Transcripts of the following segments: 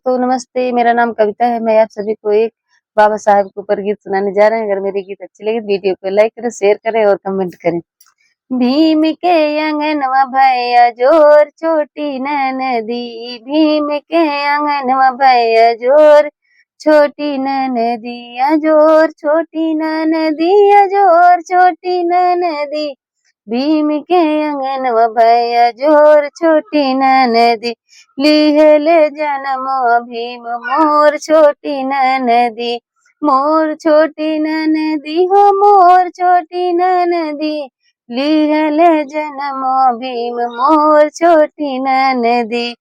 दोस्तों नमस्ते, मेरा नाम कविता है। मैं आप सभी को एक बाबा साहब के ऊपर गीत सुनाने जा रहे हैं। अगर मेरे गीत अच्छे लगे वीडियो को लाइक करें, शेयर करें और कमेंट करें। भीम के अंगनवा भैया जोर छोटी ननदी, भीम के अंगनवा भैया जोर छोटी ननदी, अजोर छोटी ननदी, अजोर छोटी ननदी। भीम के अंगनवा भैया जोर छोटी ननदी, लिहले जन्म भीम मोर छोटी ननदी, मोर छोटी ननदी हो मोर छोटी ननदी, लिहले जन्म भीम मोर छोटी ननदी।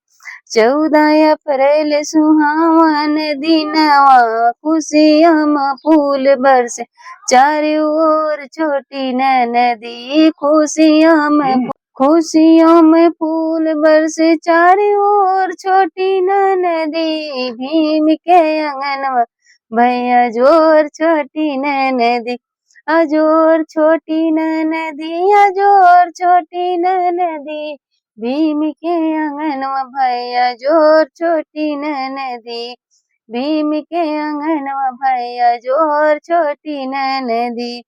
14 अप्रैल सुहावन दिनवा, खुशियम फूल बरसे चारों ओर छोटी ननदी, खुशियों में फूल बरसे चारों ओर छोटी ननदी। भीम के अंगनवा भैया जोर छोटी ननदी, अजोर छोटी ननदी, अजोर छोटी ननदी। भीम के अंगनवा भैया जोर छोटी ननदी, भीम के अंगनवा भैया जोर छोटी ननदी।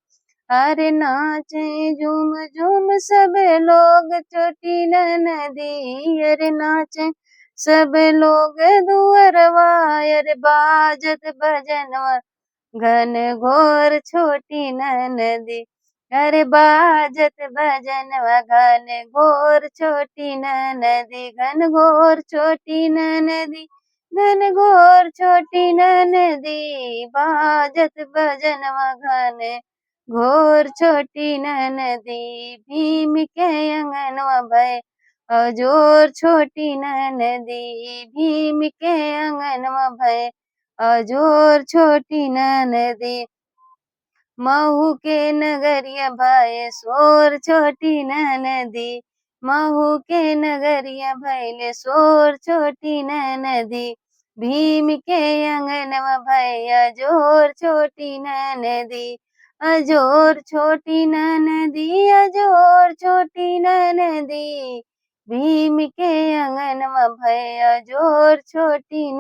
अरे नाचे झूम झूम सब लोग छोटी ननदी, अरे नाचे सब लोग दुअरवा, अरे बाजत भजनवा घन घोर छोटी ननदी, अरे बाजत भजनवा घन घोर छोटी ननदी, घन घोर छोटी ननदी, घन घोर छोटी ननदी, बाजत भजनवा घन घोर छोटी ननदी। भीम के अंगनवा भैया जोर छोटी ननदी, भीम के अंगनवा भैया जोर छोटी ननदी। महू के नगरिया भय सोर छोटी ननदी, महू के नगरिया भैले सोर छोटी ननदी। भीम के अंगनवा भैया जोर छोटी ननदी, अजोर छोटी ननदी, अजोर छोटी ननदी। भीम के अंगनवा भैया जोर छोटी ननदी।